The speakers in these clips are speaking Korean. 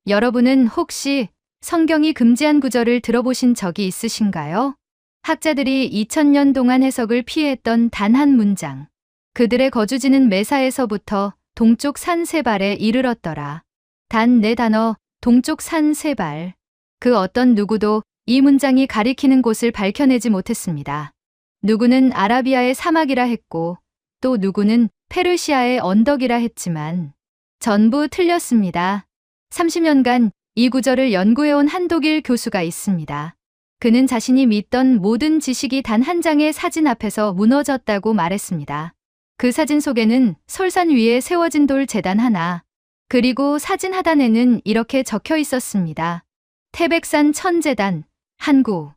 여러분은 혹시 성경이 금지한 구절을 들어보신 적이 있으신가요? 학자들이 2000년 동안 해석을 피했던 단 한 문장. 그들의 거주지는 메사에서부터 동쪽 산 세발에 이르렀더라. 단 4단어, 동쪽 산 세발. 그 어떤 누구도 이 문장이 가리키는 곳을 밝혀내지 못했습니다. 누구는 아라비아의 사막이라 했고, 또 누구는 페르시아의 언덕이라 했지만 전부 틀렸습니다. 30년간 이 구절을 연구해온 한독일 교수가 있습니다. 그는 자신이 믿던 모든 지식이 단 한 장의 사진 앞에서 무너졌다고 말했습니다. 그 사진 속에는 설산 위에 세워진 돌 제단 하나, 그리고 사진 하단에는 이렇게 적혀 있었습니다. 태백산 천제단, 한구.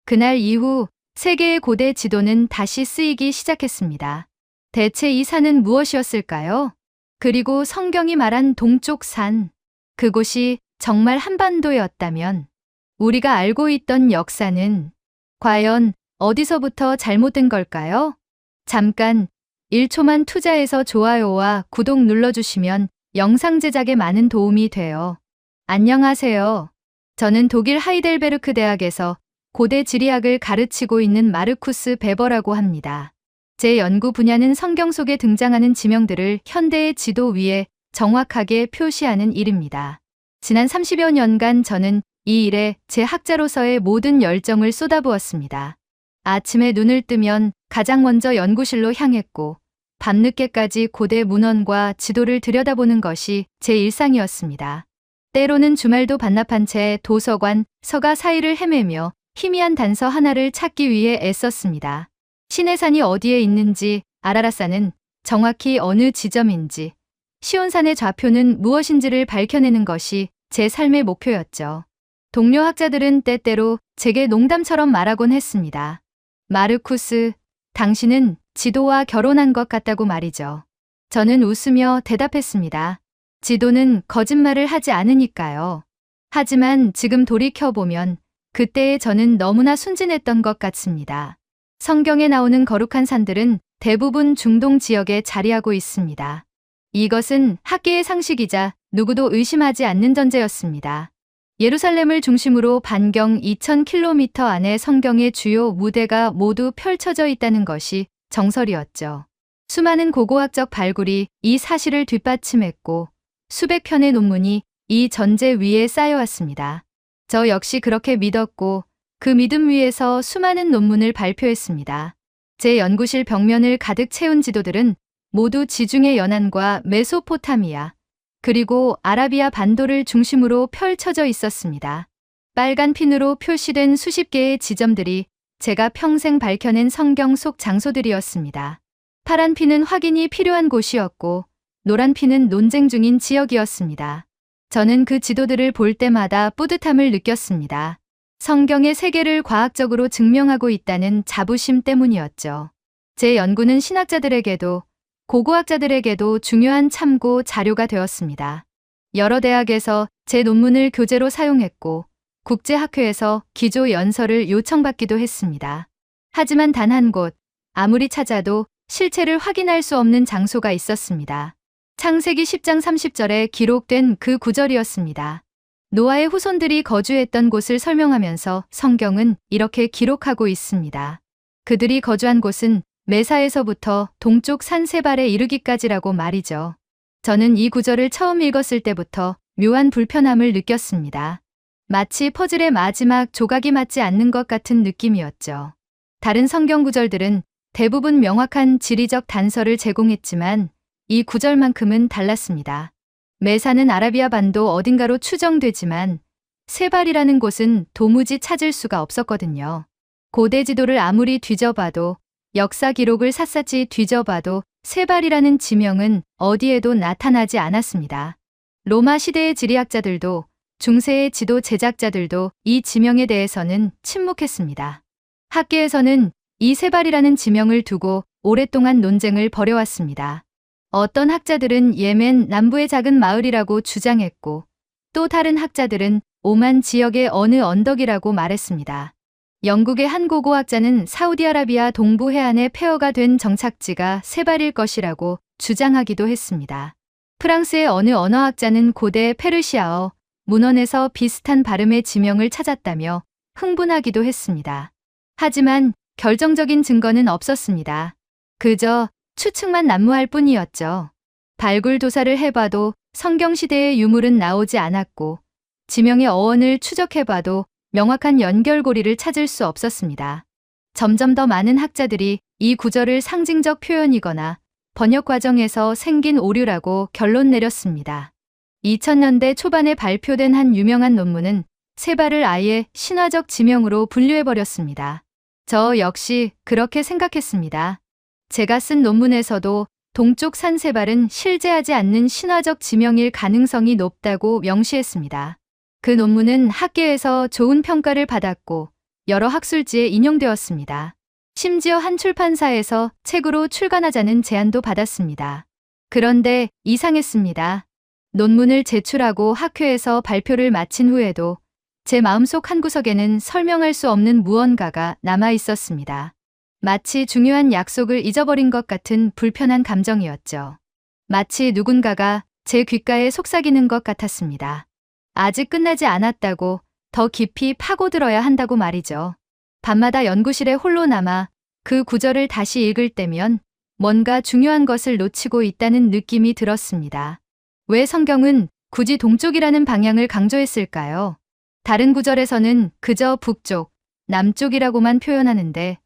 그날 이후 세계의 고대 지도는 다시 쓰이기 시작했습니다. 대체 이 산은 무엇이었을까요? 그리고 성경이 말한 동쪽 산, 그곳이 정말 한반도였다면 우리가 알고 있던 역사는 과연 어디서부터 잘못된 걸까요? 잠깐 1초만 투자해서 좋아요와 구독 눌러주시면 영상 제작에 많은 도움이 돼요. 안녕하세요. 저는 독일 하이델베르크 대학에서 고대 지리학을 가르치고 있는 마르쿠스 베버라고 합니다. 제 연구 분야는 성경 속에 등장하는 지명들을 현대의 지도 위에 정확하게 표시하는 일입니다. 지난 30여 년간 저는 이 일에 제 학자로서의 모든 열정을 쏟아부었습니다. 아침에 눈을 뜨면 가장 먼저 연구실로 향했고 밤늦게까지 고대 문헌과 지도를 들여다보는 것이 제 일상이었습니다. 때로는 주말도 반납한 채 도서관, 서가 사이를 헤매며 희미한 단서 하나를 찾기 위해 애썼습니다. 시내산이 어디에 있는지, 아라라산은 정확히 어느 지점인지, 시온산의 좌표는 무엇인지를 밝혀내는 것이 제 삶의 목표였죠. 동료 학자들은 때때로 제게 농담처럼 말하곤 했습니다. 마르쿠스, 당신은 지도와 결혼한 것 같다고 말이죠. 저는 웃으며 대답했습니다. 지도는 거짓말을 하지 않으니까요. 하지만 지금 돌이켜보면 그때의 저는 너무나 순진했던 것 같습니다. 성경에 나오는 거룩한 산들은 대부분 중동 지역에 자리하고 있습니다. 이것은 학계의 상식이자 누구도 의심하지 않는 전제였습니다. 예루살렘을 중심으로 반경 2000km 안에 성경의 주요 무대가 모두 펼쳐져 있다는 것이 정설이었죠. 수많은 고고학적 발굴이 이 사실을 뒷받침했고 수백 편의 논문이 이 전제 위에 쌓여왔습니다. 저 역시 그렇게 믿었고 그 믿음 위에서 수많은 논문을 발표했습니다. 제 연구실 벽면을 가득 채운 지도들은 모두 지중해 연안과 메소포타미아, 그리고 아라비아 반도를 중심으로 펼쳐져 있었습니다. 빨간 핀으로 표시된 수십 개의 지점들이 제가 평생 밝혀낸 성경 속 장소들이었습니다. 파란 핀은 확인이 필요한 곳이었고 노란 핀은 논쟁 중인 지역이었습니다. 저는 그 지도들을 볼 때마다 뿌듯함을 느꼈습니다. 성경의 세계를 과학적으로 증명하고 있다는 자부심 때문이었죠. 제 연구는 신학자들에게도 고고학자들에게도 중요한 참고 자료가 되었습니다. 여러 대학에서 제 논문을 교재로 사용했고 국제학회에서 기조 연설을 요청받기도 했습니다. 하지만 단 한 곳, 아무리 찾아도 실체를 확인할 수 없는 장소가 있었습니다. 창세기 10장 30절에 기록된 그 구절이었습니다. 노아의 후손들이 거주했던 곳을 설명하면서 성경은 이렇게 기록하고 있습니다. 그들이 거주한 곳은 메사에서부터 동쪽 산 세발에 이르기까지라고 말이죠. 저는 이 구절을 처음 읽었을 때부터 묘한 불편함을 느꼈습니다. 마치 퍼즐의 마지막 조각이 맞지 않는 것 같은 느낌이었죠. 다른 성경 구절들은 대부분 명확한 지리적 단서를 제공했지만 이 구절만큼은 달랐습니다. 메사는 아라비아 반도 어딘가로 추정되지만 세발이라는 곳은 도무지 찾을 수가 없었거든요. 고대 지도를 아무리 뒤져봐도 역사 기록을 샅샅이 뒤져봐도 세발이라는 지명은 어디에도 나타나지 않았습니다. 로마 시대의 지리학자들도 중세의 지도 제작자들도 이 지명에 대해서는 침묵했습니다. 학계에서는 이 세발이라는 지명을 두고 오랫동안 논쟁을 벌여왔습니다. 어떤 학자들은 예멘 남부의 작은 마을이라고 주장했고 또 다른 학자들은 오만 지역의 어느 언덕이라고 말했습니다. 영국의 한 고고학자는 사우디아라비아 동부 해안의 폐허가 된 정착지가 세발일 것이라고 주장하기도 했습니다. 프랑스의 어느 언어학자는 고대 페르시아어 문헌에서 비슷한 발음의 지명을 찾았다며 흥분하기도 했습니다. 하지만 결정적인 증거는 없었습니다. 그저 추측만 난무할 뿐이었죠. 발굴도사를 해봐도 성경시대의 유물은 나오지 않았고 지명의 어원을 추적해봐도 명확한 연결고리를 찾을 수 없었습니다. 점점 더 많은 학자들이 이 구절을 상징적 표현이거나 번역 과정에서 생긴 오류라고 결론 내렸습니다. 2000년대 초반에 발표된 한 유명한 논문은 세발을 아예 신화적 지명으로 분류해버렸습니다. 저 역시 그렇게 생각했습니다. 제가 쓴 논문에서도 동쪽 산세발은 실제하지 않는 신화적 지명일 가능성이 높다고 명시했습니다. 그 논문은 학계에서 좋은 평가를 받았고 여러 학술지에 인용되었습니다. 심지어 한 출판사에서 책으로 출간하자는 제안도 받았습니다. 그런데 이상했습니다. 논문을 제출하고 학회에서 발표를 마친 후에도 제 마음속 한구석에는 설명할 수 없는 무언가가 남아 있었습니다. 마치 중요한 약속을 잊어버린 것 같은 불편한 감정이었죠. 마치 누군가가 제 귓가에 속삭이는 것 같았습니다. 아직 끝나지 않았다고, 더 깊이 파고들어야 한다고 말이죠. 밤마다 연구실에 홀로 남아 그 구절을 다시 읽을 때면 뭔가 중요한 것을 놓치고 있다는 느낌이 들었습니다. 왜 성경은 굳이 동쪽이라는 방향을 강조했을까요? 다른 구절에서는 그저 북쪽, 남쪽이라고만 표현하는데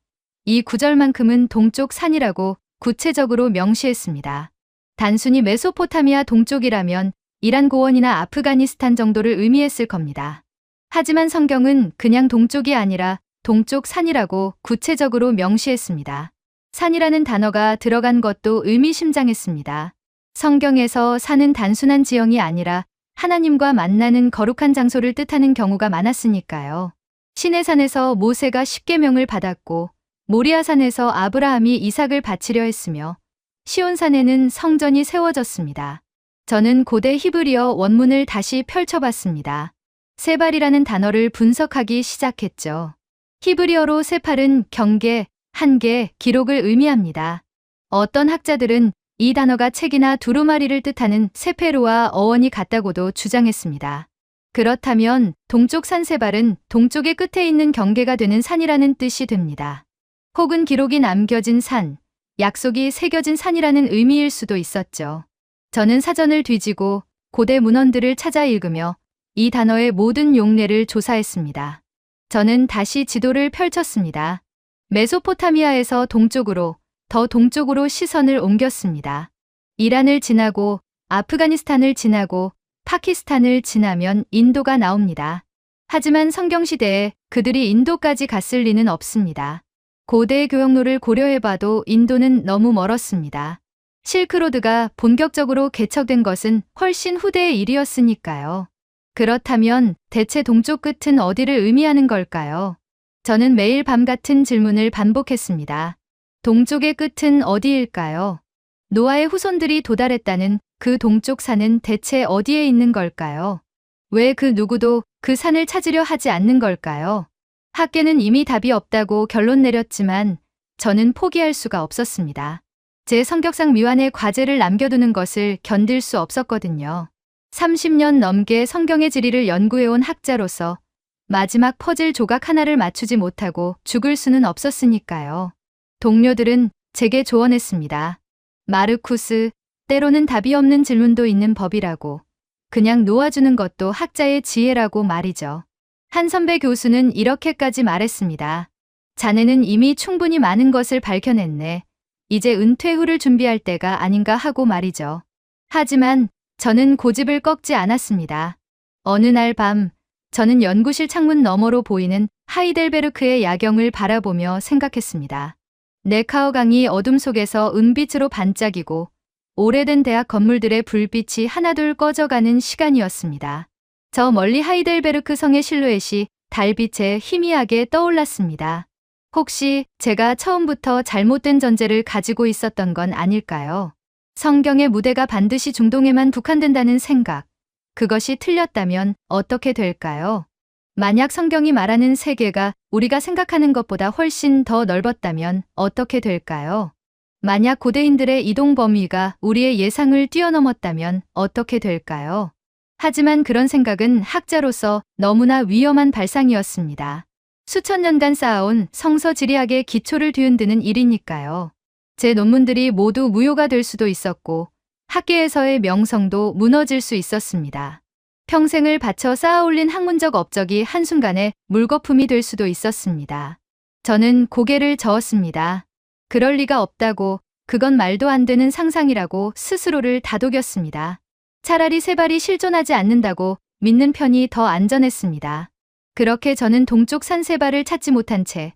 이 구절만큼은 동쪽 산이라고 구체적으로 명시했습니다. 단순히 메소포타미아 동쪽이라면 이란 고원이나 아프가니스탄 정도를 의미했을 겁니다. 하지만 성경은 그냥 동쪽이 아니라 동쪽 산이라고 구체적으로 명시했습니다. 산이라는 단어가 들어간 것도 의미심장했습니다. 성경에서 산은 단순한 지형이 아니라 하나님과 만나는 거룩한 장소를 뜻하는 경우가 많았으니까요. 시내산에서 모세가 십계명을 받았고 모리아산에서 아브라함이 이삭을 바치려 했으며 시온산에는 성전이 세워졌습니다. 저는 고대 히브리어 원문을 다시 펼쳐봤습니다. 세발이라는 단어를 분석하기 시작했죠. 히브리어로 세팔은 경계, 한계, 기록을 의미합니다. 어떤 학자들은 이 단어가 책이나 두루마리를 뜻하는 세페루와 어원이 같다고도 주장했습니다. 그렇다면 동쪽 산세발은 동쪽의 끝에 있는 경계가 되는 산이라는 뜻이 됩니다. 혹은 기록이 남겨진 산, 약속이 새겨진 산이라는 의미일 수도 있었죠. 저는 사전을 뒤지고 고대 문헌들을 찾아 읽으며 이 단어의 모든 용례를 조사했습니다. 저는 다시 지도를 펼쳤습니다. 메소포타미아에서 동쪽으로, 더 동쪽으로 시선을 옮겼습니다. 이란을 지나고 아프가니스탄을 지나고 파키스탄을 지나면 인도가 나옵니다. 하지만 성경시대에 그들이 인도까지 갔을 리는 없습니다. 고대의 교역로를 고려해봐도 인도는 너무 멀었습니다. 실크로드가 본격적으로 개척된 것은 훨씬 후대의 일이었으니까요. 그렇다면 대체 동쪽 끝은 어디를 의미하는 걸까요? 저는 매일 밤 같은 질문을 반복했습니다. 동쪽의 끝은 어디일까요? 노아의 후손들이 도달했다는 그 동쪽 산은 대체 어디에 있는 걸까요? 왜 그 누구도 그 산을 찾으려 하지 않는 걸까요? 학계는 이미 답이 없다고 결론 내렸지만 저는 포기할 수가 없었습니다. 제 성격상 미완의 과제를 남겨두는 것을 견딜 수 없었거든요. 30년 넘게 성경의 지리를 연구해온 학자로서 마지막 퍼즐 조각 하나를 맞추지 못하고 죽을 수는 없었으니까요. 동료들은 제게 조언했습니다. 마르쿠스, 때로는 답이 없는 질문도 있는 법이라고. 그냥 놓아주는 것도 학자의 지혜라고 말이죠. 한 선배 교수는 이렇게까지 말했습니다. 자네는 이미 충분히 많은 것을 밝혀냈네. 이제 은퇴 후를 준비할 때가 아닌가 하고 말이죠. 하지만 저는 고집을 꺾지 않았습니다. 어느 날 밤, 저는 연구실 창문 너머로 보이는 하이델베르크의 야경을 바라보며 생각했습니다. 네카우 강이 어둠 속에서 은빛으로 반짝이고 오래된 대학 건물들의 불빛이 하나둘 꺼져가는 시간이었습니다. 저 멀리 하이델베르크 성의 실루엣이 달빛에 희미하게 떠올랐습니다. 혹시 제가 처음부터 잘못된 전제를 가지고 있었던 건 아닐까요? 성경의 무대가 반드시 중동에만 국한된다는 생각. 그것이 틀렸다면 어떻게 될까요? 만약 성경이 말하는 세계가 우리가 생각하는 것보다 훨씬 더 넓었다면 어떻게 될까요? 만약 고대인들의 이동 범위가 우리의 예상을 뛰어넘었다면 어떻게 될까요? 하지만 그런 생각은 학자로서 너무나 위험한 발상이었습니다. 수천 년간 쌓아온 성서 지리학의 기초를 뒤흔드는 일이니까요. 제 논문들이 모두 무효가 될 수도 있었고 학계에서의 명성도 무너질 수 있었습니다. 평생을 바쳐 쌓아올린 학문적 업적이 한순간에 물거품이 될 수도 있었습니다. 저는 고개를 저었습니다. 그럴 리가 없다고, 그건 말도 안 되는 상상이라고 스스로를 다독였습니다. 차라리 세발이 실존하지 않는다고 믿는 편이 더 안전했습니다. 그렇게 저는 동쪽 산세발을 찾지 못한 채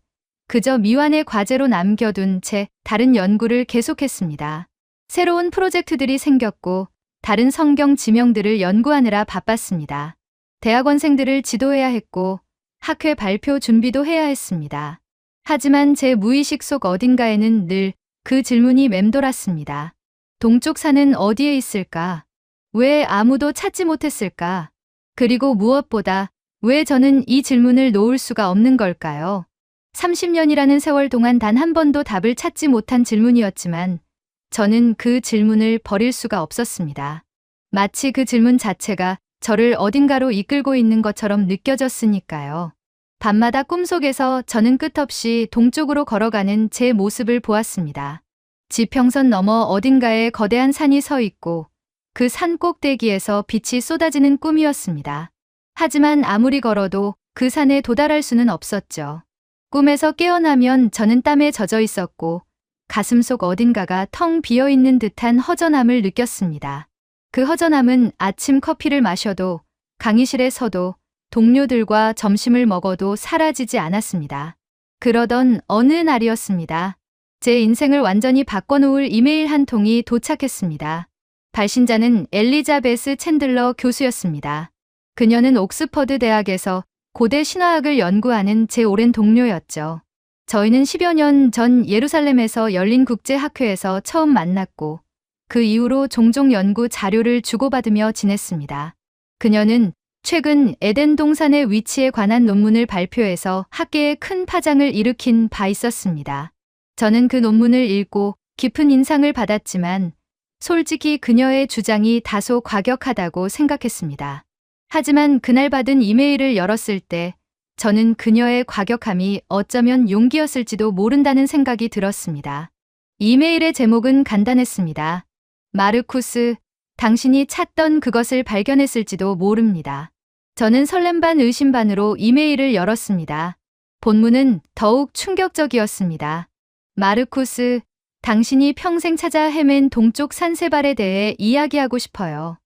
그저 미완의 과제로 남겨둔 채 다른 연구를 계속했습니다. 새로운 프로젝트들이 생겼고 다른 성경 지명들을 연구하느라 바빴습니다. 대학원생들을 지도해야 했고 학회 발표 준비도 해야 했습니다. 하지만 제 무의식 속 어딘가에는 늘 그 질문이 맴돌았습니다. 동쪽 산은 어디에 있을까? 왜 아무도 찾지 못했을까? 그리고 무엇보다 왜 저는 이 질문을 놓을 수가 없는 걸까요? 30년이라는 세월 동안 단 한 번도 답을 찾지 못한 질문이었지만 저는 그 질문을 버릴 수가 없었습니다. 마치 그 질문 자체가 저를 어딘가로 이끌고 있는 것처럼 느껴졌으니까요. 밤마다 꿈속에서 저는 끝없이 동쪽으로 걸어가는 제 모습을 보았습니다. 지평선 너머 어딘가에 거대한 산이 서 있고 그 산 꼭대기에서 빛이 쏟아지는 꿈이었습니다. 하지만 아무리 걸어도 그 산에 도달할 수는 없었죠. 꿈에서 깨어나면 저는 땀에 젖어 있었고 가슴속 어딘가가 텅 비어있는 듯한 허전함을 느꼈습니다. 그 허전함은 아침 커피를 마셔도 강의실에 서도 동료들과 점심을 먹어도 사라지지 않았습니다. 그러던 어느 날이었습니다. 제 인생을 완전히 바꿔놓을 이메일 한 통이 도착했습니다. 발신자는 엘리자베스 챈들러 교수였습니다. 그녀는 옥스퍼드 대학에서 고대 신화학을 연구하는 제 오랜 동료였죠. 저희는 10여 년 전 예루살렘에서 열린 국제학회에서 처음 만났고 그 이후로 종종 연구 자료를 주고받으며 지냈습니다. 그녀는 최근 에덴 동산의 위치에 관한 논문을 발표해서 학계에 큰 파장을 일으킨 바 있었습니다. 저는 그 논문을 읽고 깊은 인상을 받았지만 솔직히 그녀의 주장이 다소 과격하다고 생각했습니다. 하지만 그날 받은 이메일을 열었을 때 저는 그녀의 과격함이 어쩌면 용기였을지도 모른다는 생각이 들었습니다. 이메일의 제목은 간단했습니다. 마르쿠스, 당신이 찾던 그것을 발견했을지도 모릅니다. 저는 설렘 반 의심 반으로 이메일을 열었습니다. 본문은 더욱 충격적이었습니다. 마르쿠스, 당신이 평생 찾아 헤맨 동쪽 산세발에 대해 이야기하고 싶어요.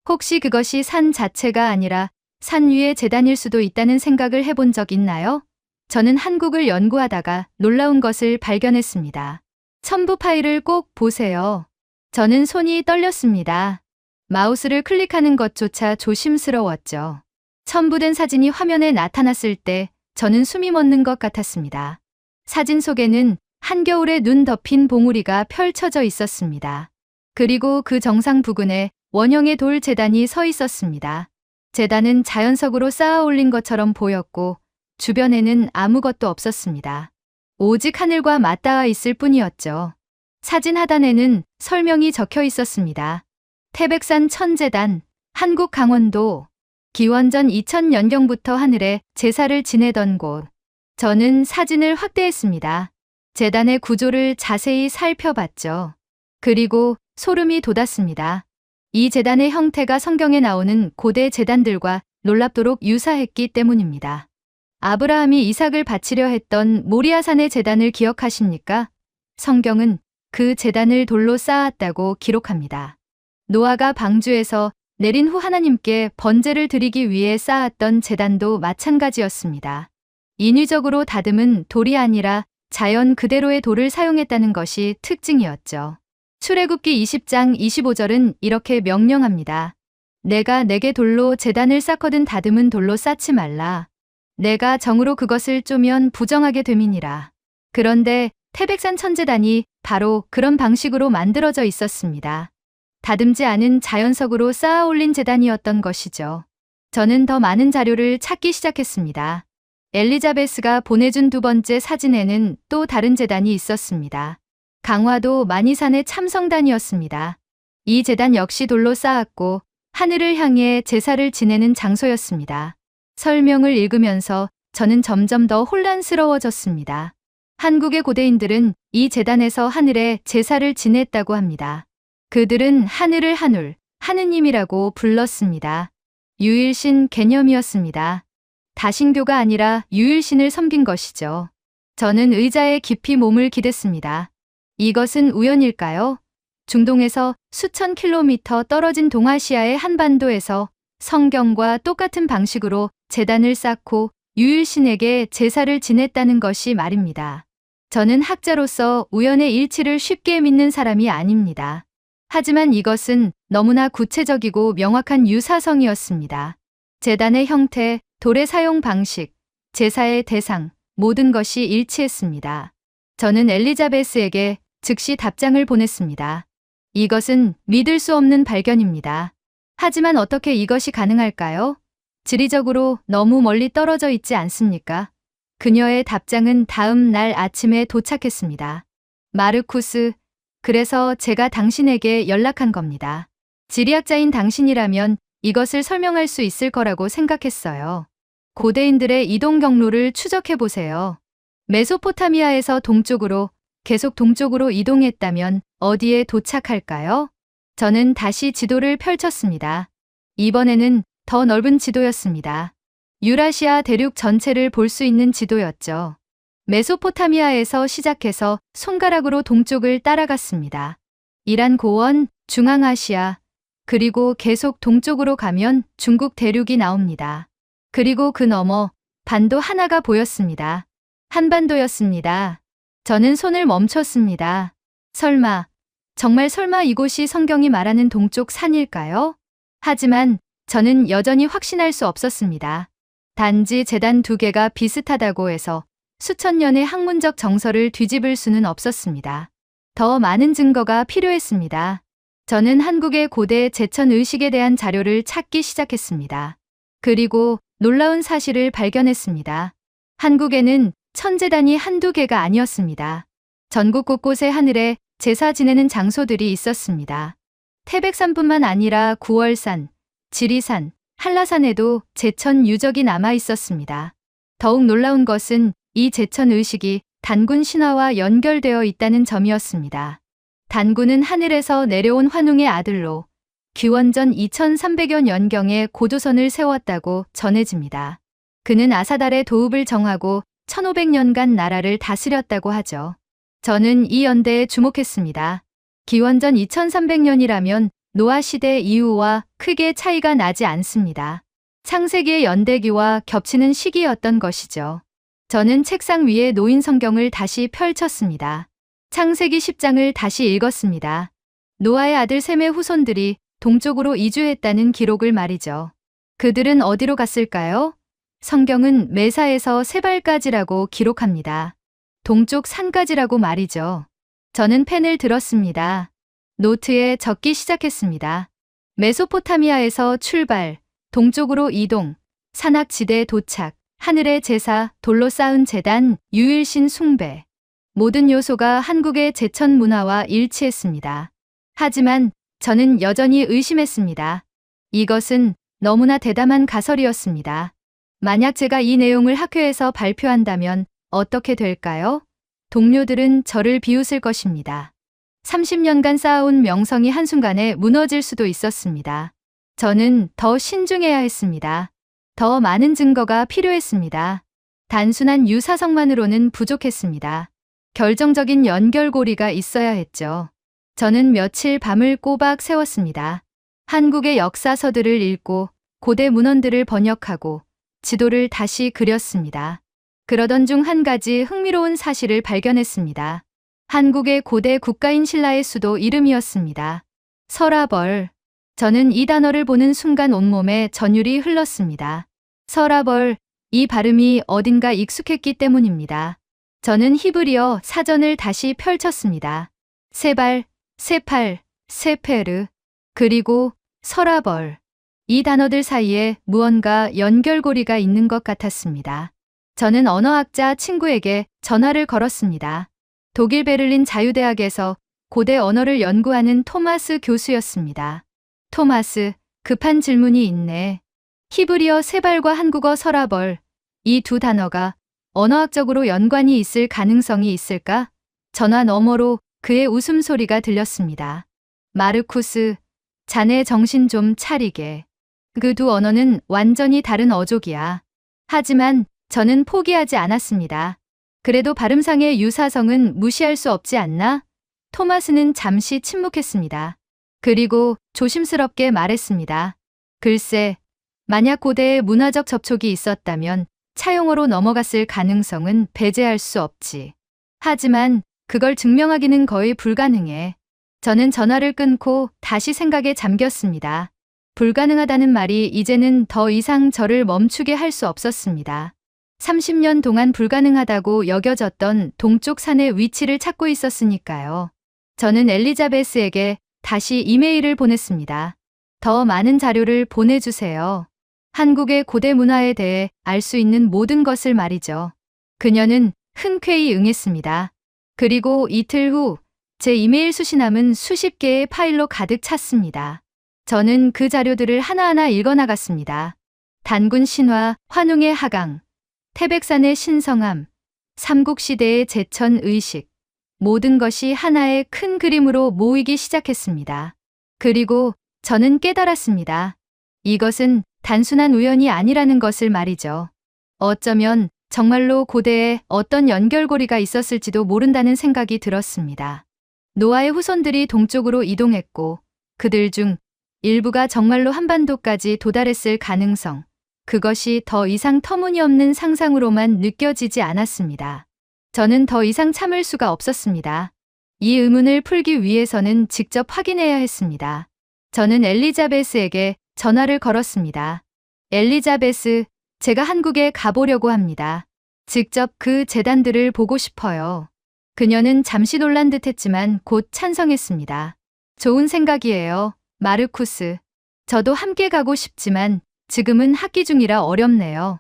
혹시 그것이 산 자체가 아니라 산 위의 제단일 수도 있다는 생각을 해본 적 있나요? 저는 한국을 연구하다가 놀라운 것을 발견했습니다. 첨부 파일을 꼭 보세요. 저는 손이 떨렸습니다. 마우스를 클릭하는 것조차 조심스러웠죠. 첨부된 사진이 화면에 나타났을 때 저는 숨이 멎는 것 같았습니다. 사진 속에는 한겨울에 눈 덮인 봉우리가 펼쳐져 있었습니다. 그리고 그 정상 부근에 원형의 돌 제단이 서 있었습니다. 제단은 자연석으로 쌓아 올린 것처럼 보였고 주변에는 아무것도 없었습니다. 오직 하늘과 맞닿아 있을 뿐이었죠. 사진 하단에는 설명이 적혀 있었습니다. 태백산 천제단, 한국 강원도, 기원전 2000년경부터 하늘에 제사를 지내던 곳. 저는 사진을 확대했습니다. 제단의 구조를 자세히 살펴봤죠. 그리고 소름이 돋았습니다. 이 제단의 형태가 성경에 나오는 고대 제단들과 놀랍도록 유사했기 때문입니다. 아브라함이 이삭을 바치려 했던 모리아산의 제단을 기억하십니까? 성경은 그 제단을 돌로 쌓았다고 기록합니다. 노아가 방주에서 내린 후 하나님께 번제를 드리기 위해 쌓았던 제단도 마찬가지였습니다. 인위적으로 다듬은 돌이 아니라 자연 그대로의 돌을 사용했다는 것이 특징이었죠. 출애굽기 20장 25절은 이렇게 명령합니다. 내가 내게 돌로 제단을 쌓거든 다듬은 돌로 쌓지 말라. 내가 정으로 그것을 쪼면 부정하게 됨이니라. 그런데 태백산 천제단이 바로 그런 방식으로 만들어져 있었습니다. 다듬지 않은 자연석으로 쌓아 올린 제단이었던 것이죠. 저는 더 많은 자료를 찾기 시작했습니다. 엘리자베스가 보내준 두 번째 사진에는 또 다른 제단이 있었습니다. 강화도 만이산의 참성단이었습니다. 이 제단 역시 돌로 쌓았고 하늘을 향해 제사를 지내는 장소였습니다. 설명을 읽으면서 저는 점점 더 혼란스러워졌습니다. 한국의 고대인들은 이 제단에서 하늘에 제사를 지냈다고 합니다. 그들은 하늘을 한울, 하느님이라고 불렀습니다. 유일신 개념이었습니다. 다신교가 아니라 유일신을 섬긴 것이죠. 저는 의자에 깊이 몸을 기댔습니다. 이것은 우연일까요? 중동에서 수천 킬로미터 떨어진 동아시아의 한반도에서 성경과 똑같은 방식으로 제단을 쌓고 유일신에게 제사를 지냈다는 것이 말입니다. 저는 학자로서 우연의 일치를 쉽게 믿는 사람이 아닙니다. 하지만 이것은 너무나 구체적이고 명확한 유사성이었습니다. 제단의 형태, 돌의 사용 방식, 제사의 대상, 모든 것이 일치했습니다. 저는 엘리자베스에게 즉시 답장을 보냈습니다. 이것은 믿을 수 없는 발견입니다. 하지만 어떻게 이것이 가능할까요? 지리적으로 너무 멀리 떨어져 있지 않습니까? 그녀의 답장은 다음 날 아침에 도착했습니다. 마르쿠스, 그래서 제가 당신에게 연락한 겁니다. 지리학자인 당신이라면 이것을 설명할 수 있을 거라고 생각했어요. 고대인들의 이동 경로를 추적해 보세요. 메소포타미아에서 동쪽으로, 계속 동쪽으로 이동했다면 어디에 도착할까요? 저는 다시 지도를 펼쳤습니다. 이번에는 더 넓은 지도였습니다. 유라시아 대륙 전체를 볼 수 있는 지도였죠. 메소포타미아에서 시작해서 손가락으로 동쪽을 따라갔습니다. 이란 고원, 중앙아시아, 그리고 계속 동쪽으로 가면 중국 대륙이 나옵니다. 그리고 그 너머 반도 하나가 보였습니다. 한반도였습니다. 저는 손을 멈췄습니다. 설마, 정말 설마 이곳이 성경이 말하는 동쪽 산일까요? 하지만 저는 여전히 확신할 수 없었습니다. 단지 제단 두 개가 비슷하다고 해서 수천 년의 학문적 정설을 뒤집을 수는 없었습니다. 더 많은 증거가 필요했습니다. 저는 한국의 고대 제천 의식에 대한 자료를 찾기 시작했습니다. 그리고 놀라운 사실을 발견했습니다. 한국에는 천제단이 한두 개가 아니었습니다. 전국 곳곳에 하늘에 제사 지내는 장소들이 있었습니다. 태백산뿐만 아니라 구월산, 지리산, 한라산에도 제천 유적이 남아 있었습니다. 더욱 놀라운 것은 이 제천 의식이 단군 신화와 연결되어 있다는 점이었습니다. 단군은 하늘에서 내려온 환웅의 아들로 기원전 2300여 년경에 고조선을 세웠다고 전해집니다. 그는 아사달의 도읍을 정하고 1500년간 나라를 다스렸다고 하죠. 저는 이 연대에 주목했습니다. 기원전 2300년이라면 노아 시대 이후와 크게 차이가 나지 않습니다. 창세기의 연대기와 겹치는 시기였던 것이죠. 저는 책상 위에 놓인 성경을 다시 펼쳤습니다. 창세기 10장을 다시 읽었습니다. 노아의 아들 셈의 후손들이 동쪽으로 이주했다는 기록을 말이죠. 그들은 어디로 갔을까요? 성경은 메사에서 세발까지라고 기록합니다. 동쪽 산까지라고 말이죠. 저는 펜을 들었습니다. 노트에 적기 시작했습니다. 메소포타미아에서 출발, 동쪽으로 이동, 산악지대 도착, 하늘의 제사, 돌로 쌓은 제단, 유일신 숭배. 모든 요소가 한국의 제천 문화와 일치했습니다. 하지만 저는 여전히 의심했습니다. 이것은 너무나 대담한 가설이었습니다. 만약 제가 이 내용을 학교에서 발표한다면 어떻게 될까요? 동료들은 저를 비웃을 것입니다. 30년간 쌓아온 명성이 한순간에 무너질 수도 있었습니다. 저는 더 신중해야 했습니다. 더 많은 증거가 필요했습니다. 단순한 유사성만으로는 부족했습니다. 결정적인 연결고리가 있어야 했죠. 저는 며칠 밤을 꼬박 세웠습니다. 한국의 역사서들을 읽고 고대 문헌들을 번역하고 지도를 다시 그렸습니다. 그러던 중 한 가지 흥미로운 사실을 발견했습니다. 한국의 고대 국가인 신라의 수도 이름이었습니다. 서라벌. 저는 이 단어를 보는 순간 온몸에 전율이 흘렀습니다. 서라벌, 이 발음이 어딘가 익숙했기 때문입니다. 저는 히브리어 사전을 다시 펼쳤습니다. 세발, 세팔, 세페르, 그리고 서라벌. 이 단어들 사이에 무언가 연결고리가 있는 것 같았습니다. 저는 언어학자 친구에게 전화를 걸었습니다. 독일 베를린 자유대학에서 고대 언어를 연구하는 토마스 교수였습니다. 토마스, 급한 질문이 있네. 히브리어 세발과 한국어 서라벌, 이 두 단어가 언어학적으로 연관이 있을 가능성이 있을까? 전화 너머로 그의 웃음소리가 들렸습니다. 마르쿠스, 자네 정신 좀 차리게. 그 두 언어는 완전히 다른 어족이야. 하지만 저는 포기하지 않았습니다. 그래도 발음상의 유사성은 무시할 수 없지 않나? 토마스는 잠시 침묵했습니다. 그리고 조심스럽게 말했습니다. 글쎄, 만약 고대에 문화적 접촉이 있었다면 차용어로 넘어갔을 가능성은 배제할 수 없지. 하지만 그걸 증명하기는 거의 불가능해. 저는 전화를 끊고 다시 생각에 잠겼습니다. 불가능하다는 말이 이제는 더 이상 저를 멈추게 할 수 없었습니다. 30년 동안 불가능하다고 여겨졌던 동쪽 산의 위치를 찾고 있었으니까요. 저는 엘리자베스에게 다시 이메일을 보냈습니다. 더 많은 자료를 보내주세요. 한국의 고대 문화에 대해 알 수 있는 모든 것을 말이죠. 그녀는 흔쾌히 응했습니다. 그리고 이틀 후 제 이메일 수신함은 수십 개의 파일로 가득 찼습니다. 저는 그 자료들을 하나하나 읽어나갔습니다. 단군 신화, 환웅의 하강, 태백산의 신성함, 삼국시대의 제천 의식, 모든 것이 하나의 큰 그림으로 모이기 시작했습니다. 그리고 저는 깨달았습니다. 이것은 단순한 우연이 아니라는 것을 말이죠. 어쩌면 정말로 고대에 어떤 연결고리가 있었을지도 모른다는 생각이 들었습니다. 노아의 후손들이 동쪽으로 이동했고 그들 중 일부가 정말로 한반도까지 도달했을 가능성, 그것이 더 이상 터무니없는 상상으로만 느껴지지 않았습니다. 저는 더 이상 참을 수가 없었습니다. 이 의문을 풀기 위해서는 직접 확인해야 했습니다. 저는 엘리자베스에게 전화를 걸었습니다. 엘리자베스, 제가 한국에 가보려고 합니다. 직접 그 재단들을 보고 싶어요. 그녀는 잠시 놀란 듯했지만 곧 찬성했습니다. 좋은 생각이에요, 마르쿠스. 저도 함께 가고 싶지만 지금은 학기 중이라 어렵네요.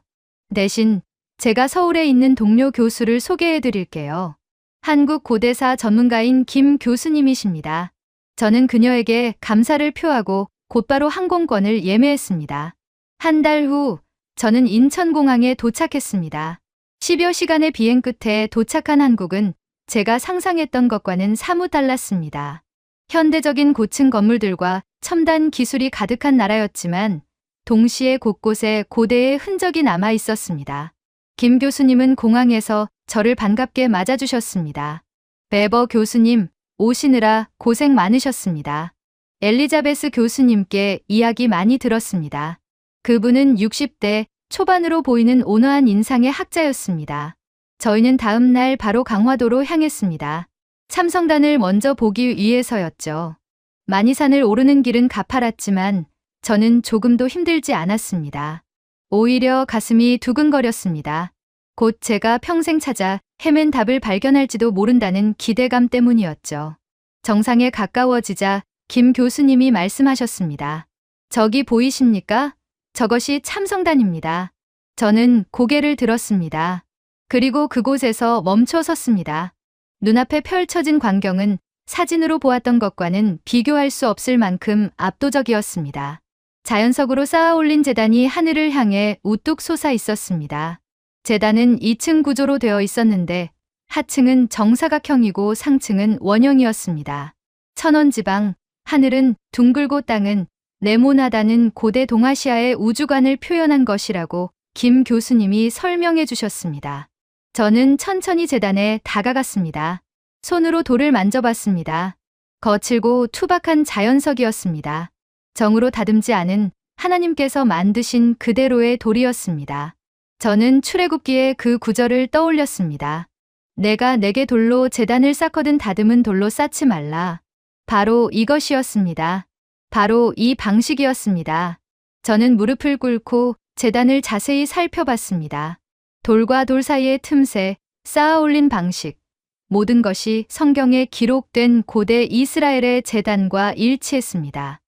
대신 제가 서울에 있는 동료 교수를 소개해 드릴게요. 한국 고대사 전문가인 김 교수님이십니다. 저는 그녀에게 감사를 표하고 곧바로 항공권을 예매했습니다. 한 달 후 저는 인천공항에 도착했습니다. 10여 시간의 비행 끝에 도착한 한국은 제가 상상했던 것과는 사뭇 달랐습니다. 현대적인 고층 건물들과 첨단 기술이 가득한 나라였지만 동시에 곳곳에 고대의 흔적이 남아 있었습니다. 김 교수님은 공항에서 저를 반갑게 맞아주셨습니다. 베버 교수님, 오시느라 고생 많으셨습니다. 엘리자베스 교수님께 이야기 많이 들었습니다. 그분은 60대 초반으로 보이는 온화한 인상의 학자였습니다. 저희는 다음 날 바로 강화도로 향했습니다. 참성단을 먼저 보기 위해서였죠. 만이산을 오르는 길은 가파랐지만 저는 조금도 힘들지 않았습니다. 오히려 가슴이 두근거렸습니다. 곧 제가 평생 찾아 헤맨 답을 발견할지도 모른다는 기대감 때문이었죠. 정상에 가까워지자 김 교수님이 말씀하셨습니다. 저기 보이십니까? 저것이 참성단입니다. 저는 고개를 들었습니다. 그리고 그곳에서 멈춰 섰습니다. 눈앞에 펼쳐진 광경은 사진으로 보았던 것과는 비교할 수 없을 만큼 압도적이었습니다. 자연석으로 쌓아 올린 제단이 하늘을 향해 우뚝 솟아 있었습니다. 제단은 2층 구조로 되어 있었는데 하층은 정사각형이고 상층은 원형이었습니다. 천원지방, 하늘은 둥글고 땅은 네모나다는 고대 동아시아의 우주관을 표현한 것이라고 김 교수님이 설명해 주셨습니다. 저는 천천히 제단에 다가갔습니다. 손으로 돌을 만져봤습니다. 거칠고 투박한 자연석이었습니다. 정으로 다듬지 않은 하나님께서 만드신 그대로의 돌이었습니다. 저는 출애굽기의 그 구절을 떠올렸습니다. 내가 내게 돌로 제단을 쌓거든 다듬은 돌로 쌓지 말라. 바로 이것이었습니다. 바로 이 방식이었습니다. 저는 무릎을 꿇고 제단을 자세히 살펴봤습니다. 돌과 돌 사이의 틈새, 쌓아 올린 방식, 모든 것이 성경에 기록된 고대 이스라엘의 제단과 일치했습니다.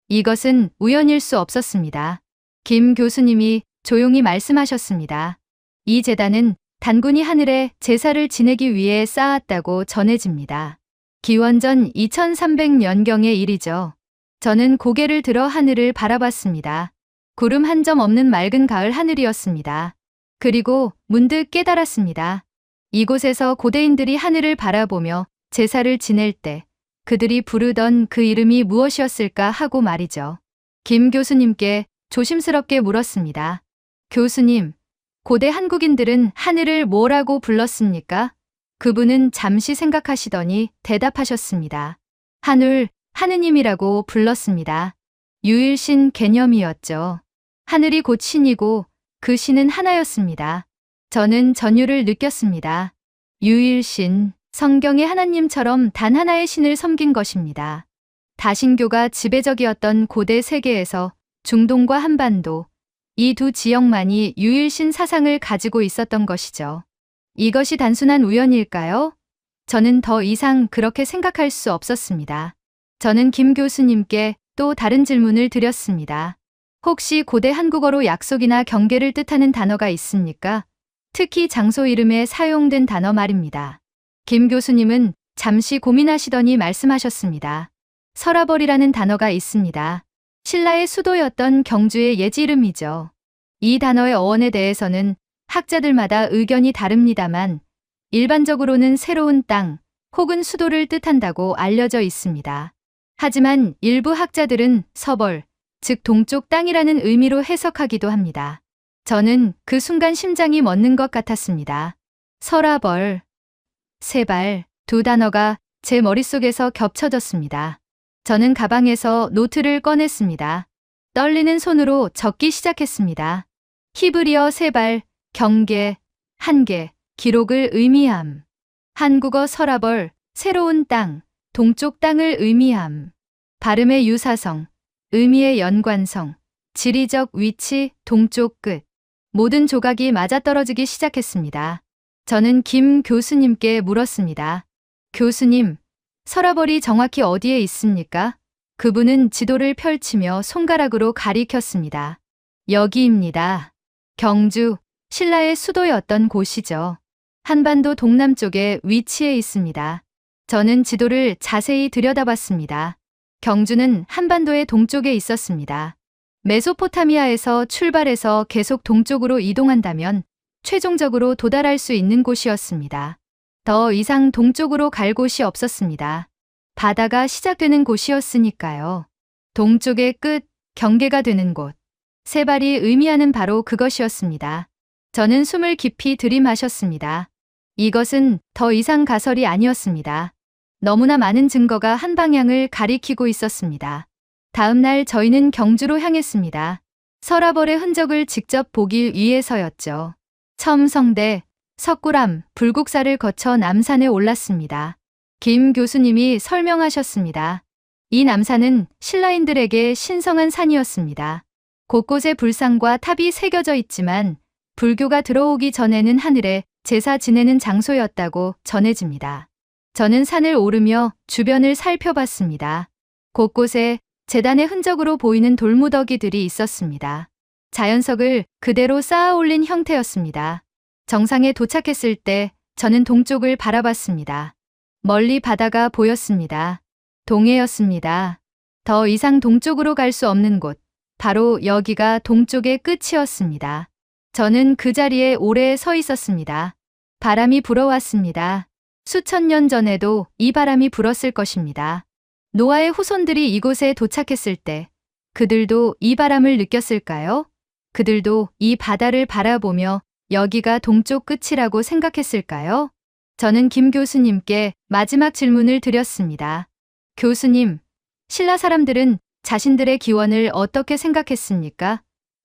이것은 우연일 수 없었습니다. 김 교수님이 조용히 말씀하셨습니다. 이 제단은 단군이 하늘에 제사를 지내기 위해 쌓았다고 전해집니다. 기원전 2300년경의 일이죠. 저는 고개를 들어 하늘을 바라봤습니다. 구름 한 점 없는 맑은 가을 하늘이었습니다. 그리고 문득 깨달았습니다. 이곳에서 고대인들이 하늘을 바라보며 제사를 지낼 때 그들이 부르던 그 이름이 무엇이었을까 하고 말이죠. 김 교수님께 조심스럽게 물었습니다. 교수님, 고대 한국인들은 하늘을 뭐라고 불렀습니까? 그분은 잠시 생각하시더니 대답하셨습니다. 하늘, 하느님이라고 불렀습니다. 유일신 개념이었죠. 하늘이 곧 신이고 그 신은 하나였습니다. 저는 전율을 느꼈습니다. 유일신, 성경의 하나님처럼 단 하나의 신을 섬긴 것입니다. 다신교가 지배적이었던 고대 세계에서 중동과 한반도, 이 두 지역만이 유일신 사상을 가지고 있었던 것이죠. 이것이 단순한 우연일까요? 저는 더 이상 그렇게 생각할 수 없었습니다. 저는 김 교수님께 또 다른 질문을 드렸습니다. 혹시 고대 한국어로 약속이나 경계를 뜻하는 단어가 있습니까? 특히 장소 이름에 사용된 단어 말입니다. 김 교수님은 잠시 고민하시더니 말씀하셨습니다. 서라벌이라는 단어가 있습니다. 신라의 수도였던 경주의 예지 이름이죠. 이 단어의 어원에 대해서는 학자들마다 의견이 다릅니다만 일반적으로는 새로운 땅 혹은 수도를 뜻한다고 알려져 있습니다. 하지만 일부 학자들은 서벌, 즉 동쪽 땅이라는 의미로 해석하기도 합니다. 저는 그 순간 심장이 멎는 것 같았습니다. 서라벌, 세발, 두 단어가 제 머릿속에서 겹쳐졌습니다. 저는 가방에서 노트를 꺼냈습니다. 떨리는 손으로 적기 시작했습니다. 히브리어 세발, 경계, 한계, 기록을 의미함. 한국어 서라벌, 새로운 땅, 동쪽 땅을 의미함. 발음의 유사성, 의미의 연관성, 지리적 위치, 동쪽 끝. 모든 조각이 맞아떨어지기 시작했습니다. 저는 김 교수님께 물었습니다. 교수님, 서라벌이 정확히 어디에 있습니까? 그분은 지도를 펼치며 손가락으로 가리켰습니다. 여기입니다. 경주, 신라의 수도였던 곳이죠. 한반도 동남쪽에 위치해 있습니다. 저는 지도를 자세히 들여다봤습니다. 경주는 한반도의 동쪽에 있었습니다. 메소포타미아에서 출발해서 계속 동쪽으로 이동한다면 최종적으로 도달할 수 있는 곳이었습니다. 더 이상 동쪽으로 갈 곳이 없었습니다. 바다가 시작되는 곳이었으니까요. 동쪽의 끝, 경계가 되는 곳. 세발이 의미하는 바로 그것이었습니다. 저는 숨을 깊이 들이마셨습니다. 이것은 더 이상 가설이 아니었습니다. 너무나 많은 증거가 한 방향을 가리키고 있었습니다. 다음 날 저희는 경주로 향했습니다. 서라벌의 흔적을 직접 보기 위해서였죠. 첨성대, 석굴암, 불국사를 거쳐 남산에 올랐습니다. 김 교수님이 설명하셨습니다. 이 남산은 신라인들에게 신성한 산이었습니다. 곳곳에 불상과 탑이 새겨져 있지만 불교가 들어오기 전에는 하늘에 제사 지내는 장소였다고 전해집니다. 저는 산을 오르며 주변을 살펴봤습니다. 곳곳에 제단의 흔적으로 보이는 돌무더기들이 있었습니다. 자연석을 그대로 쌓아 올린 형태였습니다. 정상에 도착했을 때 저는 동쪽을 바라봤습니다. 멀리 바다가 보였습니다. 동해였습니다. 더 이상 동쪽으로 갈 수 없는 곳, 바로 여기가 동쪽의 끝이었습니다. 저는 그 자리에 오래 서 있었습니다. 바람이 불어왔습니다. 수천 년 전에도 이 바람이 불었을 것입니다. 노아의 후손들이 이곳에 도착했을 때 그들도 이 바람을 느꼈을까요? 그들도 이 바다를 바라보며 여기가 동쪽 끝이라고 생각했을까요? 저는 김 교수님께 마지막 질문을 드렸습니다. 교수님, 신라 사람들은 자신들의 기원을 어떻게 생각했습니까?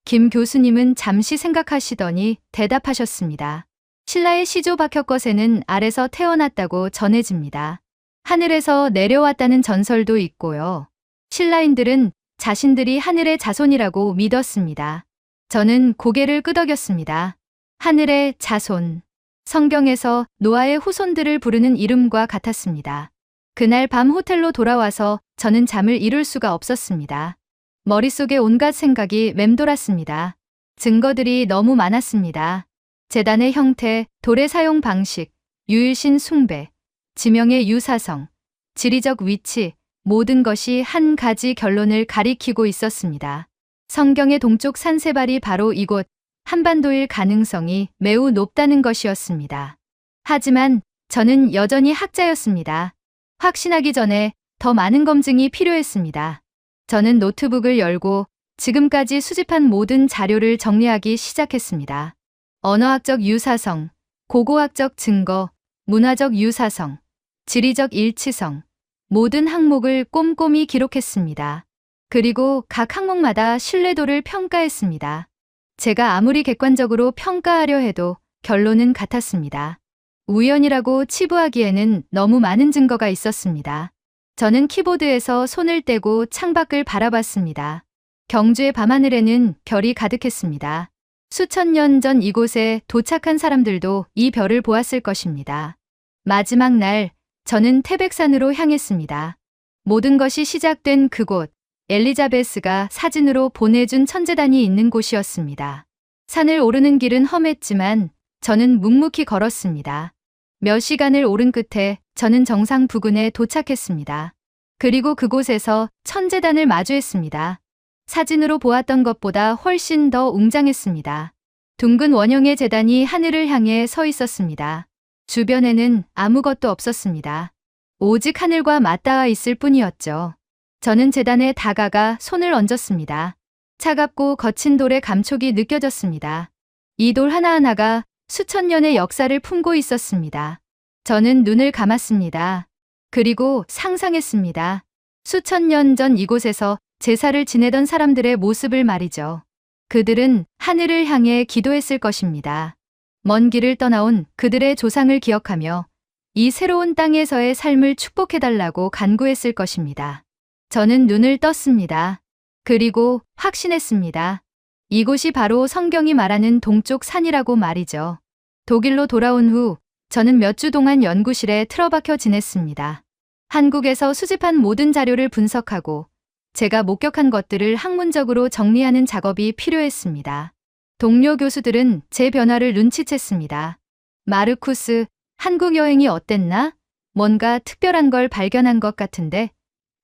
김 교수님은 잠시 생각하시더니 대답하셨습니다. 신라의 시조 박혁거세는 아래서 태어났다고 전해집니다. 하늘에서 내려왔다는 전설도 있고요. 신라인들은 자신들이 하늘의 자손이라고 믿었습니다. 저는 고개를 끄덕였습니다. 하늘의 자손. 성경에서 노아의 후손들을 부르는 이름과 같았습니다. 그날 밤 호텔로 돌아와서 저는 잠을 이룰 수가 없었습니다. 머릿속에 온갖 생각이 맴돌았습니다. 증거들이 너무 많았습니다. 제단의 형태, 돌의 사용 방식, 유일신 숭배, 지명의 유사성, 지리적 위치, 모든 것이 한 가지 결론을 가리키고 있었습니다. 성경의 동쪽 산세발이 바로 이곳 한반도일 가능성이 매우 높다는 것이었습니다. 하지만 저는 여전히 학자였습니다. 확신하기 전에 더 많은 검증이 필요했습니다. 저는 노트북을 열고 지금까지 수집한 모든 자료를 정리하기 시작했습니다. 언어학적 유사성, 고고학적 증거, 문화적 유사성, 지리적 일치성, 모든 항목을 꼼꼼히 기록했습니다. 그리고 각 항목마다 신뢰도를 평가했습니다. 제가 아무리 객관적으로 평가하려 해도 결론은 같았습니다. 우연이라고 치부하기에는 너무 많은 증거가 있었습니다. 저는 키보드에서 손을 떼고 창밖을 바라봤습니다. 경주의 밤하늘에는 별이 가득했습니다. 수천 년 전 이곳에 도착한 사람들도 이 별을 보았을 것입니다. 마지막 날, 저는 태백산으로 향했습니다. 모든 것이 시작된 그곳, 엘리자베스가 사진으로 보내준 천재단이 있는 곳이었습니다. 산을 오르는 길은 험했지만 저는 묵묵히 걸었습니다. 몇 시간을 오른 끝에 저는 정상 부근에 도착했습니다. 그리고 그곳에서 천재단을 마주했습니다. 사진으로 보았던 것보다 훨씬 더 웅장했습니다. 둥근 원형의 제단이 하늘을 향해 서 있었습니다. 주변에는 아무것도 없었습니다. 오직 하늘과 맞닿아 있을 뿐이었죠. 저는 제단에 다가가 손을 얹었습니다. 차갑고 거친 돌의 감촉이 느껴졌습니다. 이 돌 하나하나가 수천 년의 역사를 품고 있었습니다. 저는 눈을 감았습니다. 그리고 상상했습니다. 수천 년 전 이곳에서 제사를 지내던 사람들의 모습을 말이죠. 그들은 하늘을 향해 기도했을 것입니다. 먼 길을 떠나온 그들의 조상을 기억하며 이 새로운 땅에서의 삶을 축복해달라고 간구했을 것입니다. 저는 눈을 떴습니다. 그리고 확신했습니다. 이곳이 바로 성경이 말하는 동쪽 산이라고 말이죠. 독일로 돌아온 후 저는 몇 주 동안 연구실에 틀어박혀 지냈습니다. 한국에서 수집한 모든 자료를 분석하고 제가 목격한 것들을 학문적으로 정리하는 작업이 필요했습니다. 동료 교수들은 제 변화를 눈치챘습니다. 마르쿠스, 한국 여행이 어땠나? 뭔가 특별한 걸 발견한 것 같은데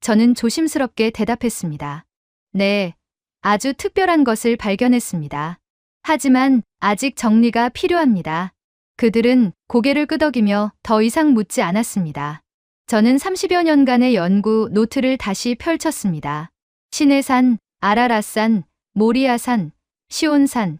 저는 조심스럽게 대답했습니다. 네, 아주 특별한 것을 발견했습니다. 하지만 아직 정리가 필요합니다. 그들은 고개를 끄덕이며 더 이상 묻지 않았습니다. 저는 30여 년간의 연구 노트를 다시 펼쳤습니다. 시내산, 아라랏산, 모리아산, 시온산,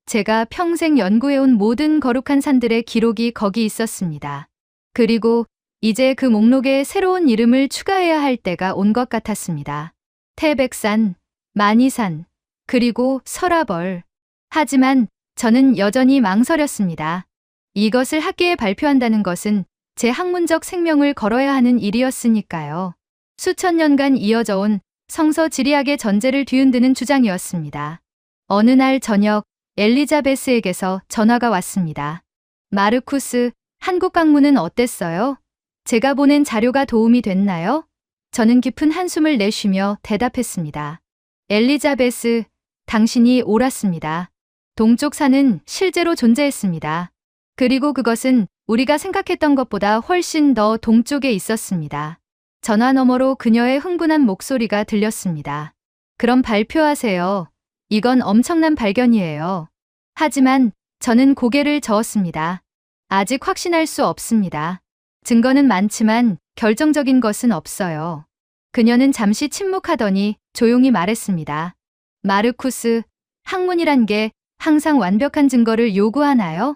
제가 평생 연구해온 모든 거룩한 산들의 기록이 거기 있었습니다. 그리고 이제 그 목록에 새로운 이름을 추가해야 할 때가 온 것 같았습니다. 태백산, 만이산, 그리고 설화벌. 하지만 저는 여전히 망설였습니다. 이것을 학계에 발표한다는 것은 제 학문적 생명을 걸어야 하는 일이었으니까요. 수천 년간 이어져 온 성서 지리학의 전제를 뒤흔드는 주장이었습니다. 어느 날 저녁 엘리자베스에게서 전화가 왔습니다. 마르쿠스, 한국 강문은 어땠어요? 제가 보낸 자료가 도움이 됐나요? 저는 깊은 한숨을 내쉬며 대답했습니다. 엘리자베스, 당신이 옳았습니다. 동쪽 산은 실제로 존재했습니다. 그리고 그것은 우리가 생각했던 것보다 훨씬 더 동쪽에 있었습니다. 전화 너머로 그녀의 흥분한 목소리가 들렸습니다. 그럼 발표하세요. 이건 엄청난 발견이에요. 하지만 저는 고개를 저었습니다. 아직 확신할 수 없습니다. 증거는 많지만 결정적인 것은 없어요. 그녀는 잠시 침묵하더니 조용히 말했습니다. 마르쿠스, 학문이란 게 항상 완벽한 증거를 요구하나요?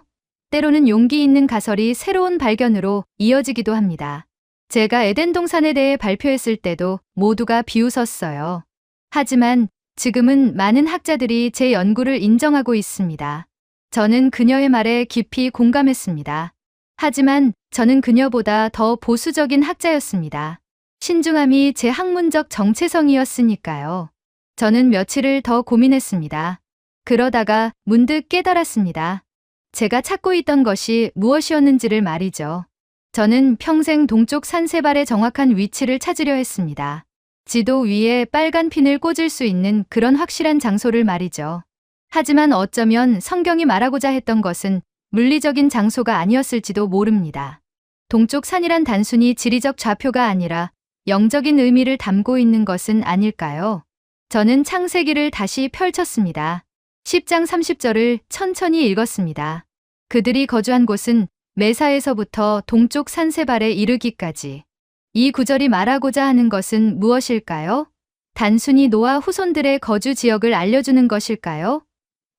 때로는 용기 있는 가설이 새로운 발견으로 이어지기도 합니다. 제가 에덴 동산에 대해 발표했을 때도 모두가 비웃었어요. 하지만 지금은 많은 학자들이 제 연구를 인정하고 있습니다. 저는 그녀의 말에 깊이 공감했습니다. 하지만 저는 그녀보다 더 보수적인 학자였습니다. 신중함이 제 학문적 정체성이었으니까요. 저는 며칠을 더 고민했습니다. 그러다가 문득 깨달았습니다. 제가 찾고 있던 것이 무엇이었는지를 말이죠. 저는 평생 동쪽 산세발의 정확한 위치를 찾으려 했습니다. 지도 위에 빨간 핀을 꽂을 수 있는 그런 확실한 장소를 말이죠. 하지만 어쩌면 성경이 말하고자 했던 것은 물리적인 장소가 아니었을지도 모릅니다. 동쪽 산이란 단순히 지리적 좌표가 아니라 영적인 의미를 담고 있는 것은 아닐까요? 저는 창세기를 다시 펼쳤습니다. 10장 30절을 천천히 읽었습니다. 그들이 거주한 곳은 메사에서부터 동쪽 산세발에 이르기까지. 이 구절이 말하고자 하는 것은 무엇일까요? 단순히 노아 후손들의 거주 지역을 알려주는 것일까요?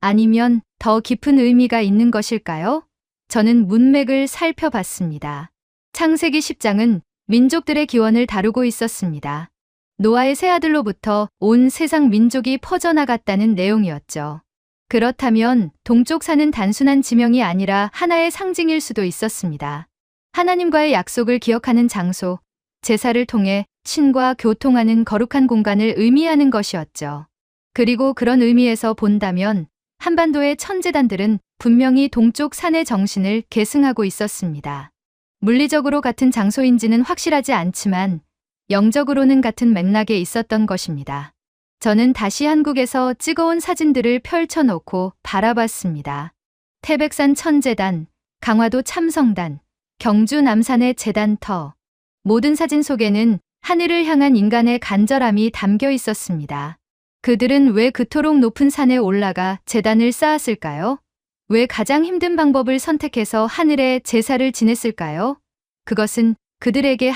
아니면 더 깊은 의미가 있는 것일까요? 저는 문맥을 살펴봤습니다. 창세기 10장은 민족들의 기원을 다루고 있었습니다. 노아의 세 아들로부터 온 세상 민족이 퍼져나갔다는 내용이었죠. 그렇다면 동쪽 산은 단순한 지명이 아니라 하나의 상징일 수도 있었습니다. 하나님과의 약속을 기억하는 장소, 제사를 통해 신과 교통하는 거룩한 공간을 의미하는 것이었죠. 그리고 그런 의미에서 본다면 한반도의 천재단들은 분명히 동쪽 산의 정신을 계승하고 있었습니다. 물리적으로 같은 장소인지는 확실하지 않지만 영적으로는 같은 맥락에 있었던 것입니다. 저는 다시 한국에서 찍어온 사진들을 펼쳐놓고 바라봤습니다. 태백산 천재단, 강화도 참성단, 경주 남산의 제단터. 모든 사진 속에는 하늘을 향한 인간의 간절함이 담겨 있었습니다. 그들은 왜 그토록 높은 산에 올라가 제단을 쌓았을까요? 왜 가장 힘든 방법을 선택해서 하늘에 제사를 지냈을까요? 그것은 그들에게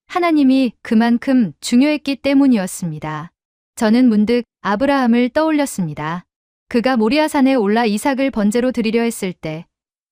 하나님이 그만큼 중요했기 때문이었습니다. 저는 문득 아브라함을 떠올렸습니다. 그가 모리아산에 올라 이삭을 번제로 드리려 했을 때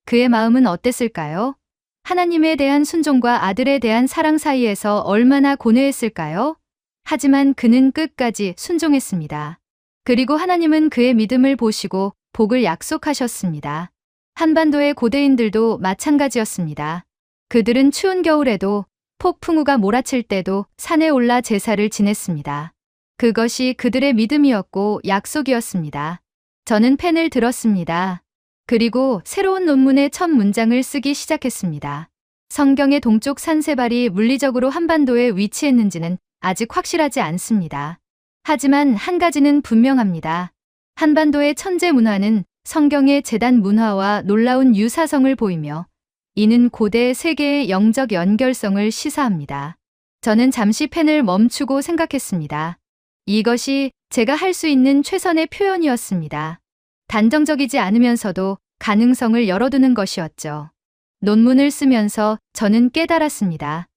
그의 마음은 어땠을까요? 하나님에 대한 순종과 아들에 대한 사랑 사이에서 얼마나 고뇌했을까요? 하지만 그는 끝까지 순종했습니다. 그리고 하나님은 그의 믿음을 보시고 복을 약속하셨습니다. 한반도의 고대인들도 마찬가지였습니다. 그들은 추운 겨울에도 폭풍우가 몰아칠 때도 산에 올라 제사를 지냈습니다. 그것이 그들의 믿음이었고 약속이었습니다. 저는 펜을 들었습니다. 그리고 새로운 논문의 첫 문장을 쓰기 시작했습니다. 성경의 동쪽 산세발이 물리적으로 한반도에 위치했는지는 아직 확실하지 않습니다. 하지만 한 가지는 분명합니다. 한반도의 천재 문화는 성경의 제단 문화와 놀라운 유사성을 보이며 이는 고대 세계의 영적 연결성을 시사합니다. 저는 잠시 펜을 멈추고 생각했습니다. 이것이 제가 할 수 있는 최선의 표현이었습니다. 단정적이지 않으면서도 가능성을 열어두는 것이었죠. 논문을 쓰면서 저는 깨달았습니다.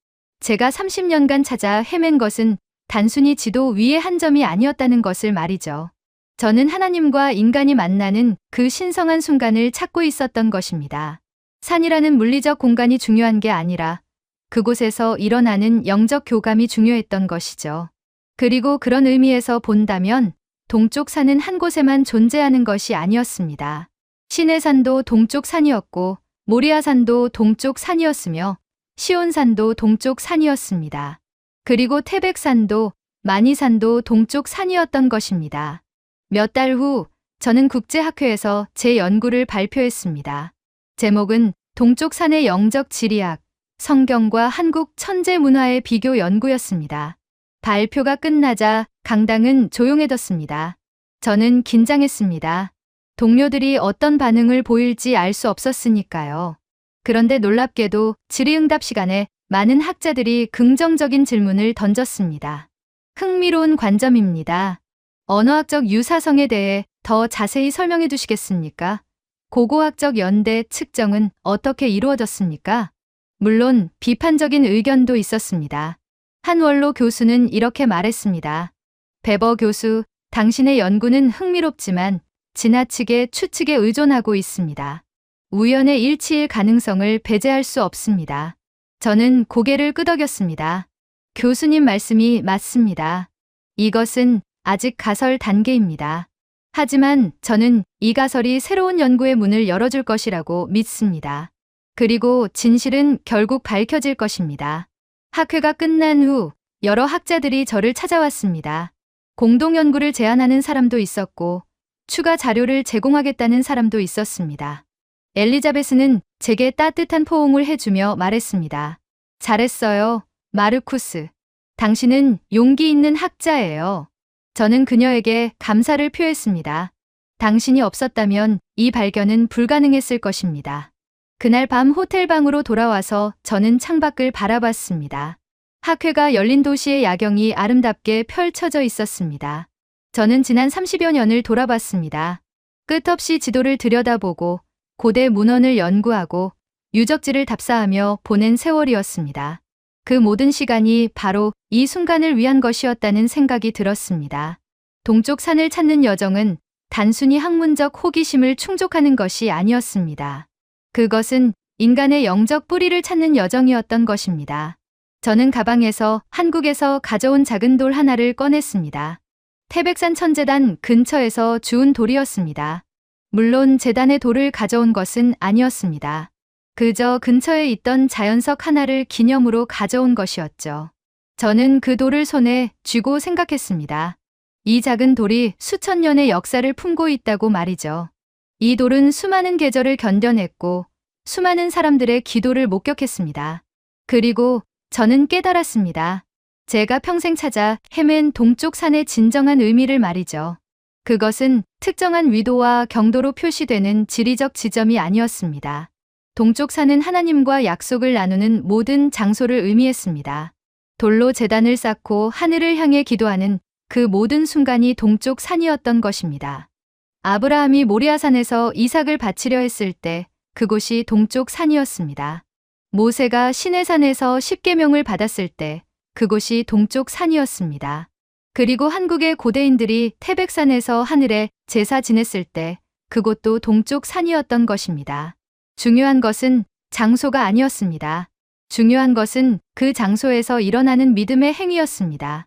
제가 30년간 찾아 헤맨 것은 단순히 지도 위의 한 점이 아니었다는 것을 말이죠. 저는 하나님과 인간이 만나는 그 신성한 순간을 찾고 있었던 것입니다. 산이라는 물리적 공간이 중요한 게 아니라 그곳에서 일어나는 영적 교감이 중요했던 것이죠. 그리고 그런 의미에서 본다면 동쪽 산은 한 곳에만 존재하는 것이 아니었습니다. 시내산도 동쪽 산이었고 모리아산도 동쪽 산이었으며 시온산도 동쪽 산이었습니다. 그리고 태백산도 마니산도 동쪽 산이었던 것입니다. 몇 달 후 저는 국제학회에서 제 연구를 발표했습니다. 제목은 동쪽 산의 영적 지리학, 성경과 한국 천재 문화의 비교 연구였습니다. 발표가 끝나자 강당은 조용해졌습니다. 저는 긴장했습니다. 동료들이 어떤 반응을 보일지 알 수 없었으니까요. 그런데 놀랍게도 질의응답 시간에 많은 학자들이 긍정적인 질문을 던졌습니다. 흥미로운 관점입니다. 언어학적 유사성에 대해 더 자세히 설명해 주시겠습니까? 고고학적 연대 측정은 어떻게 이루어졌습니까? 물론 비판적인 의견도 있었습니다. 한원로 교수는 이렇게 말했습니다. 베버 교수, 당신의 연구는 흥미롭지만 지나치게 추측에 의존하고 있습니다. 우연의 일치일 가능성을 배제할 수 없습니다. 저는 고개를 끄덕였습니다. 교수님 말씀이 맞습니다. 이것은 아직 가설 단계입니다. 하지만 저는 이 가설이 새로운 연구의 문을 열어줄 것이라고 믿습니다. 그리고 진실은 결국 밝혀질 것입니다. 학회가 끝난 후 여러 학자들이 저를 찾아왔습니다. 공동 연구를 제안하는 사람도 있었고 추가 자료를 제공하겠다는 사람도 있었습니다. 엘리자베스는 제게 따뜻한 포옹을 해주며 말했습니다. 잘했어요, 마르쿠스. 당신은 용기 있는 학자예요. 저는 그녀에게 감사를 표했습니다. 당신이 없었다면 이 발견은 불가능했을 것입니다. 그날 밤 호텔 방으로 돌아와서 저는 창밖을 바라봤습니다. 학회가 열린 도시의 야경이 아름답게 펼쳐져 있었습니다. 저는 지난 30여 년을 돌아봤습니다. 끝없이 지도를 들여다보고 고대 문헌을 연구하고 유적지를 답사하며 보낸 세월이었습니다. 그 모든 시간이 바로 이 순간을 위한 것이었다는 생각이 들었습니다. 동쪽 산을 찾는 여정은 단순히 학문적 호기심을 충족하는 것이 아니었습니다. 그것은 인간의 영적 뿌리를 찾는 여정이었던 것입니다. 저는 가방에서 한국에서 가져온 작은 돌 하나를 꺼냈습니다. 태백산 천재단 근처에서 주운 돌이었습니다. 물론 재단의 돌을 가져온 것은 아니었습니다. 그저 근처에 있던 자연석 하나를 기념으로 가져온 것이었죠. 저는 그 돌을 손에 쥐고 생각했습니다. 이 작은 돌이 수천 년의 역사를 품고 있다고 말이죠. 이 돌은 수많은 계절을 견뎌냈고 수많은 사람들의 기도를 목격했습니다. 그리고 저는 깨달았습니다. 제가 평생 찾아 헤맨 동쪽 산의 진정한 의미를 말이죠. 그것은 특정한 위도와 경도로 표시되는 지리적 지점이 아니었습니다. 동쪽 산은 하나님과 약속을 나누는 모든 장소를 의미했습니다. 돌로 제단을 쌓고 하늘을 향해 기도하는 그 모든 순간이 동쪽 산이었던 것입니다. 아브라함이 모리아산에서 이삭을 바치려 했을 때 그곳이 동쪽 산이었습니다. 모세가 시내산에서 십계명을 받았을 때 그곳이 동쪽 산이었습니다. 그리고 한국의 고대인들이 태백산에서 하늘에 제사 지냈을 때 그곳도 동쪽 산이었던 것입니다. 중요한 것은 장소가 아니었습니다. 중요한 것은 그 장소에서 일어나는 믿음의 행위였습니다.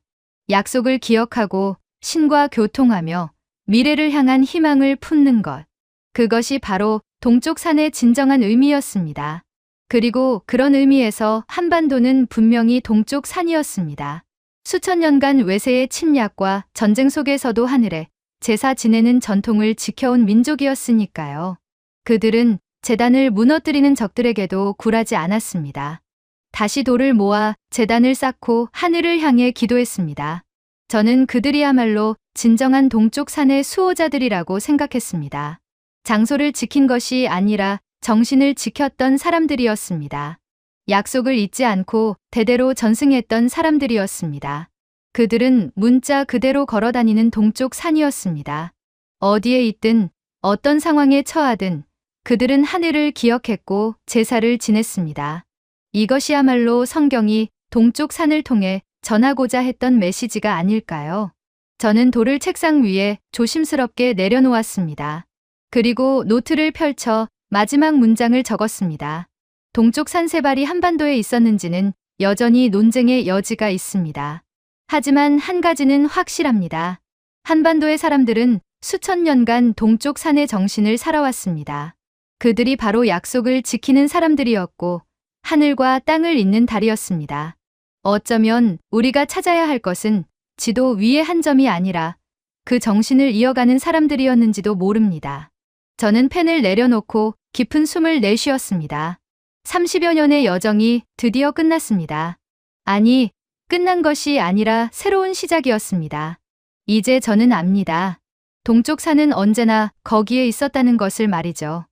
약속을 기억하고 신과 교통하며 미래를 향한 희망을 품는 것. 그것이 바로 동쪽 산의 진정한 의미였습니다. 그리고 그런 의미에서 한반도는 분명히 동쪽 산이었습니다. 수천 년간 외세의 침략과 전쟁 속에서도 하늘에 제사 지내는 전통을 지켜온 민족이었으니까요. 그들은 제단을 무너뜨리는 적들에게도 굴하지 않았습니다. 다시 돌을 모아 제단을 쌓고 하늘을 향해 기도했습니다. 저는 그들이야말로 진정한 동쪽 산의 수호자들이라고 생각했습니다. 장소를 지킨 것이 아니라 정신을 지켰던 사람들이었습니다. 약속을 잊지 않고 대대로 전승했던 사람들이었습니다. 그들은 문자 그대로 걸어다니는 동쪽 산이었습니다. 어디에 있든 어떤 상황에 처하든 그들은 하늘을 기억했고 제사를 지냈습니다. 이것이야말로 성경이 동쪽 산을 통해 전하고자 했던 메시지가 아닐까요? 저는 돌을 책상 위에 조심스럽게 내려놓았습니다. 그리고 노트를 펼쳐 마지막 문장을 적었습니다. 동쪽 산세발이 한반도에 있었는지는 여전히 논쟁의 여지가 있습니다. 하지만 한 가지는 확실합니다. 한반도의 사람들은 수천 년간 동쪽 산의 정신을 살아왔습니다. 그들이 바로 약속을 지키는 사람들이었고 하늘과 땅을 잇는 달이었습니다. 어쩌면 우리가 찾아야 할 것은 지도 위의 한 점이 아니라 그 정신을 이어가는 사람들이었는지도 모릅니다. 저는 펜을 내려놓고 깊은 숨을 내쉬었습니다. 30여 년의 여정이 드디어 끝났습니다. 아니, 끝난 것이 아니라 새로운 시작이었습니다. 이제 저는 압니다. 동쪽 산은 언제나 거기에 있었다는 것을 말이죠.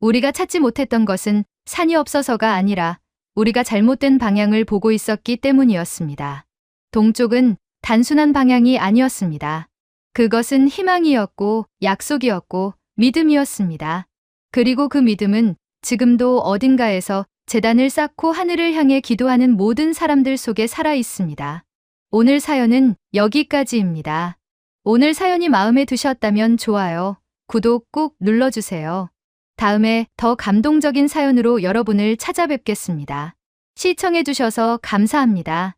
우리가 찾지 못했던 것은 산이 없어서가 아니라 우리가 잘못된 방향을 보고 있었기 때문이었습니다. 동쪽은 단순한 방향이 아니었습니다. 그것은 희망이었고 약속이었고 믿음이었습니다. 그리고 그 믿음은 지금도 어딘가에서 제단을 쌓고 하늘을 향해 기도하는 모든 사람들 속에 살아 있습니다. 오늘 사연은 여기까지입니다. 오늘 사연이 마음에 드셨다면 좋아요, 구독 꾹 눌러주세요. 다음에 더 감동적인 사연으로 여러분을 찾아뵙겠습니다. 시청해주셔서 감사합니다.